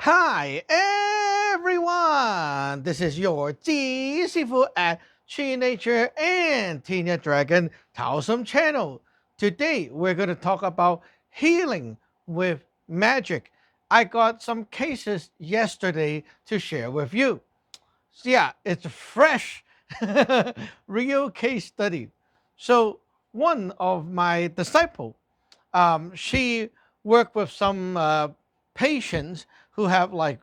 Hi everyone! This is your Jee Sifu at Chi Nature and Tina Dragon Taoism channel. Today we're going to talk about healing with magic. I got some cases yesterday to share with you. So yeah, it's a fresh, real case study. So one of my disciple, she worked with some patients who have like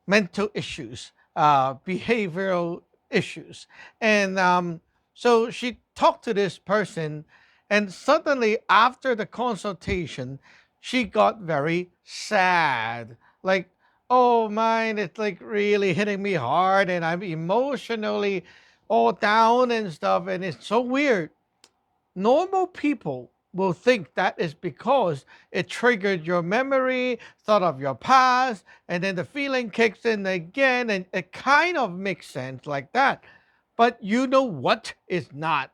mental issues, behavioral issues. And so she talked to this person, and suddenly after the consultation, she got very sad. Like, oh man, it's like really hitting me hard, and I'm emotionally all down and stuff. And it's so weird. Normal people will think that is because it triggered your memory, thought of your past, and then the feeling kicks in again, and it kind of makes sense like that. But you know what is not.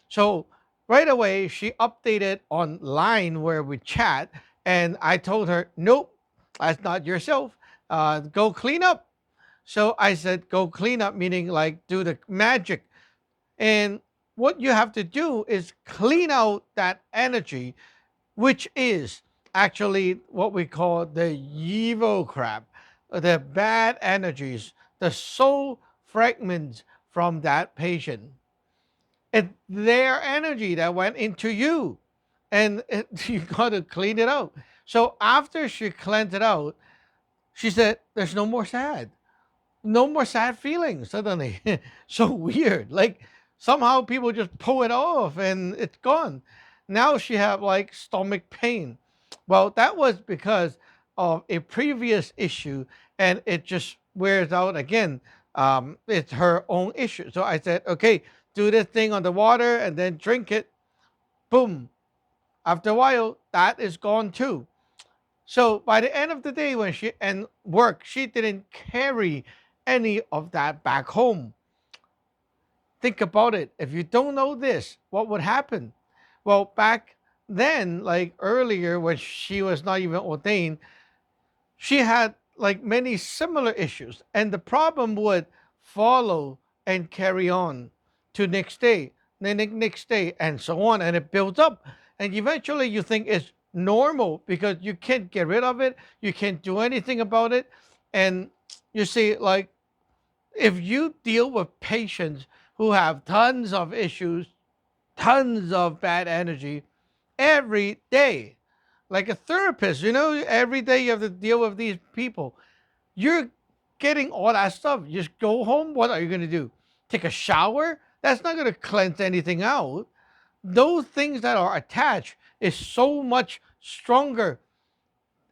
So right away, she updated online where we chat, and I told her, nope, that's not yourself. Go clean up. So I said, go clean up, meaning like do the magic, and what you have to do is clean out that energy, which is actually what we call the evil crap, the bad energies, the soul fragments from that patient. It's their energy that went into you, and you got to clean it out. So after she cleansed it out, she said, "There's no more sad." No more sad feelings suddenly. So weird. Like somehow people just pull it off and it's gone. Now she have like stomach pain. Well, that was because of a previous issue, and it just wears out again. It's her own issue. So I said, okay, do this thing on the water and then drink it. Boom. After a while, that is gone too. So by the end of the day, when she and work, she didn't carry any of that back home. Think about it. If you don't know this, what would happen? Well, back then, like earlier, when she was not even ordained, she had like many similar issues, and the problem would follow and carry on to next day, the next day, and so on, and it builds up, and eventually you think it's normal because you can't get rid of it, you can't do anything about it, and you see, like if you deal with patients who have tons of issues, tons of bad energy every day, like a therapist, every day you have to deal with these people. You're getting all that stuff. You just go home. What are you going to do? Take a shower? That's not going to cleanse anything out. Those things that are attached is so much stronger.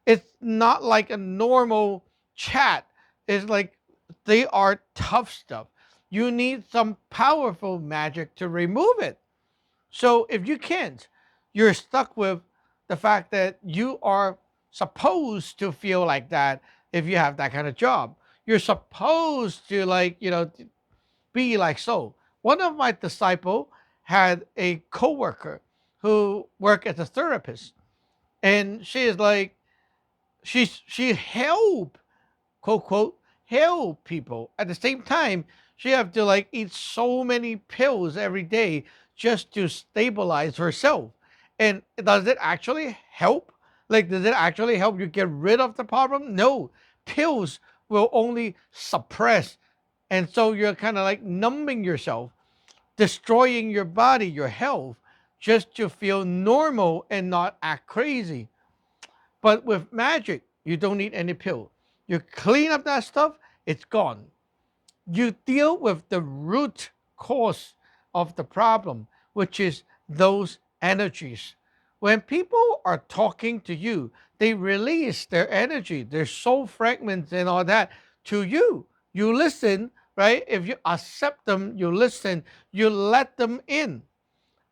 It's not like a normal chat. It's like they are tough stuff. You need some powerful magic to remove it. So if you can't, you're stuck with the fact that you are supposed to feel like that if you have that kind of job. You're supposed to be like so. One of my disciple had a coworker who worked as a therapist, and she is like she help, quote quote, help people. At the same time, she have to like eat so many pills every day just to stabilize herself. And does it actually help? Like, does it actually help you get rid of the problem? No. Pills will only suppress. And so you're kind of like numbing yourself, destroying your body, your health, just to feel normal and not act crazy. But with magic, you don't need any pill. You clean up that stuff, it's gone. You deal with the root cause of the problem, which is those energies. When people are talking to you, they release their energy, their soul fragments and all that to you. You listen, right? If you accept them, you listen, you let them in.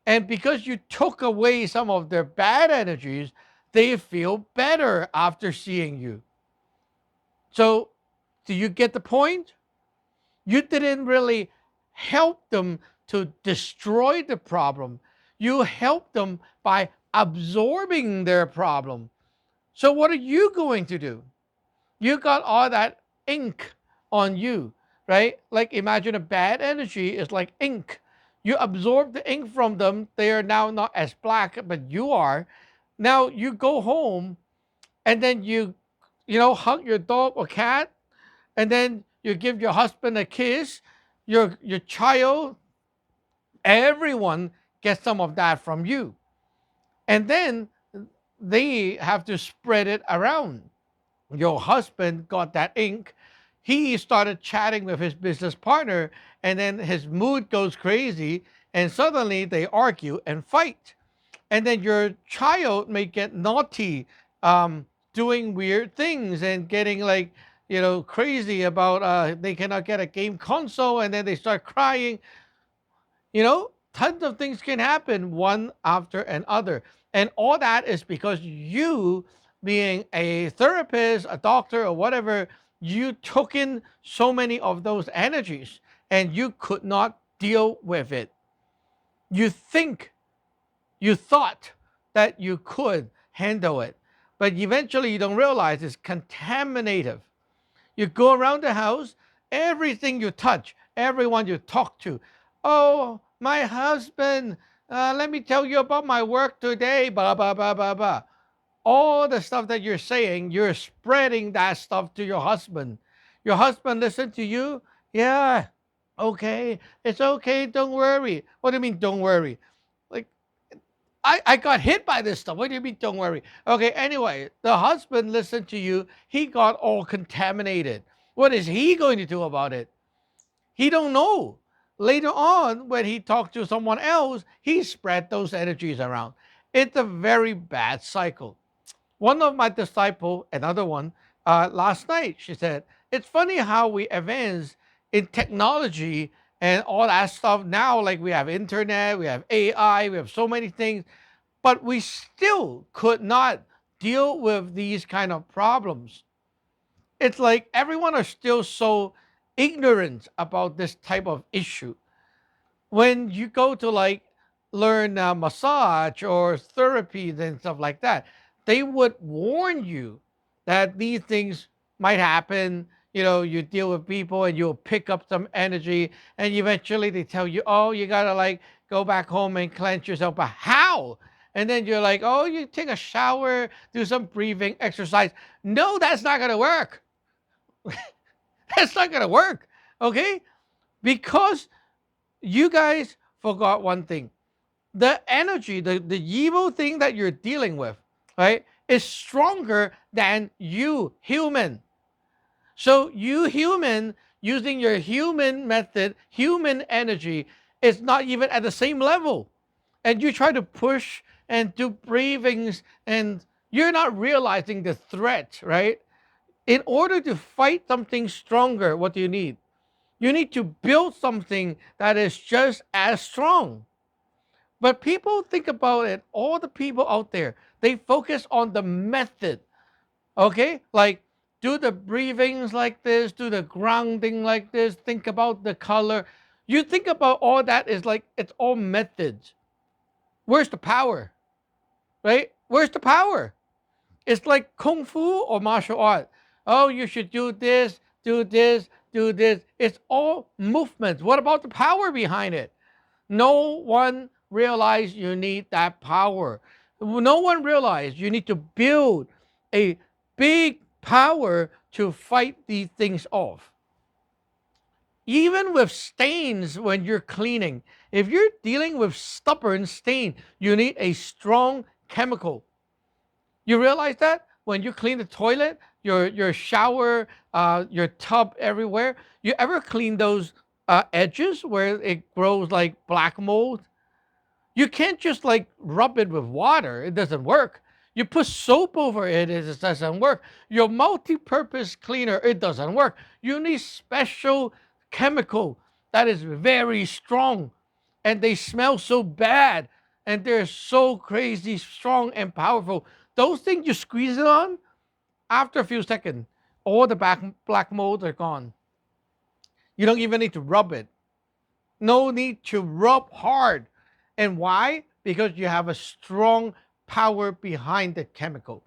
And because you took away some of their bad energies, they feel better after seeing you. So, do you get the point? You didn't really help them to destroy the problem. You helped them by absorbing their problem. So, what are you going to do? You got all that ink on you, right? Like imagine a bad energy is like ink. You absorb the ink from them. They are now not as black, but you are. Now you go home and then you hug your dog or cat, and then you give your husband a kiss, your child, everyone gets some of that from you. And then they have to spread it around. Your husband got that ink. He started chatting with his business partner, and then his mood goes crazy, and suddenly they argue and fight. And then your child may get naughty, doing weird things and getting like, crazy about they cannot get a game console, and then they start crying. Tons of things can happen one after another. And all that is because you, being a therapist, a doctor, or whatever, you took in so many of those energies and you could not deal with it. You think, you thought that you could handle it, but eventually you don't realize it's contaminative. You go around the house, everything you touch, everyone you talk to. Oh, my husband, let me tell you about my work today, blah, blah, blah, blah, blah. All the stuff that you're saying, you're spreading that stuff to your husband. Your husband listen to you. Yeah, okay, it's okay, don't worry. What do you mean, don't worry? Like, I got hit by this stuff. What do you mean, don't worry? Okay, anyway, the husband listened to you. He got all contaminated. What is he going to do about it? He don't know. Later on, when he talked to someone else, he spread those energies around. It's a very bad cycle. One of my disciples, another one, last night, she said, it's funny how we advance in technology and all that stuff now. Like we have internet, we have AI, we have so many things, but we still could not deal with these kind of problems. It's like everyone are still so ignorant about this type of issue. When you go to like learn massage or therapy and stuff like that, they would warn you that these things might happen. You deal with people and you'll pick up some energy, and eventually they tell you, oh, you gotta like go back home and cleanse yourself. But how? And then you're like, oh, you take a shower, do some breathing exercise. No, that's not gonna work. That's not gonna work. Okay? Because you guys forgot one thing. The energy, the evil thing that you're dealing with, right, is stronger than you, human. So you, human, using your human method, human energy, is not even at the same level. And you try to push and do breathings, and you're not realizing the threat, right? In order to fight something stronger, what do you need? You need to build something that is just as strong. But people think about it, all the people out there, they focus on the method, okay? Like do the breathings like this, do the grounding like this, think about the color. You think about all that is like it's all methods. Where's the power, right? Where's the power? It's like kung fu or martial art. Oh, you should do this, do this, do this. It's all movements. What about the power behind it? No one realized you need that power. No one realized you need to build a big power to fight these things off. Even with stains when you're cleaning, if you're dealing with stubborn stain, you need a strong chemical. You realize that when you clean the toilet, your shower, your tub everywhere, you ever clean those edges where it grows like black mold? You can't just like rub it with water. It doesn't work. You put soap over it, it doesn't work. Your multi-purpose cleaner, it doesn't work. You need special chemical that is very strong, and they smell so bad, and they're so crazy strong and powerful. Those things you squeeze it on, after a few seconds, all the black molds are gone. You don't even need to rub it. No need to rub hard. And why? Because you have a strong power behind the chemical.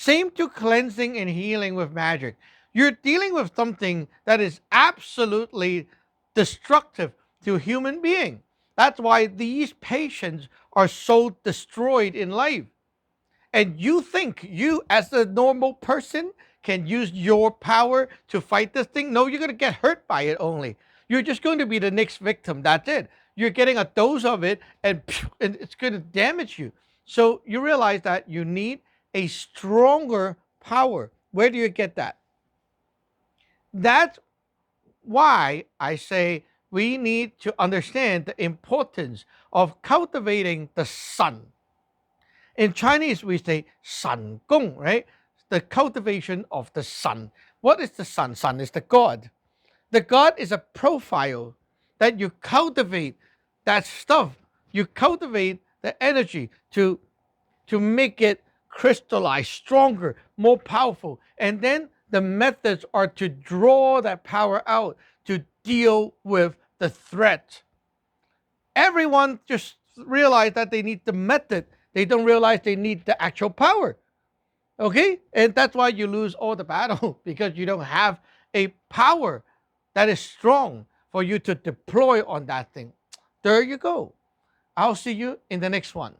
Same to cleansing and healing with magic. You're dealing with something that is absolutely destructive to a human being. That's why these patients are so destroyed in life. And you think you, as a normal person, can use your power to fight this thing? No, you're going to get hurt by it only. You're just going to be the next victim. That's it. You're getting a dose of it, and it's going to damage you. So you realize that you need a stronger power. Where do you get that? That's why I say we need to understand the importance of cultivating the sun. In Chinese, we say sun gong, right? The cultivation of the sun. What is the sun? Sun is the God. The God is a profile that you cultivate that stuff. You cultivate the energy to make it crystallize stronger, more powerful. And then the methods are to draw that power out to deal with the threat. Everyone just realize that they need the method. They don't realize they need the actual power. Okay? And that's why you lose all the battle because you don't have a power that is strong for you to deploy on that thing. There you go. I'll see you in the next one.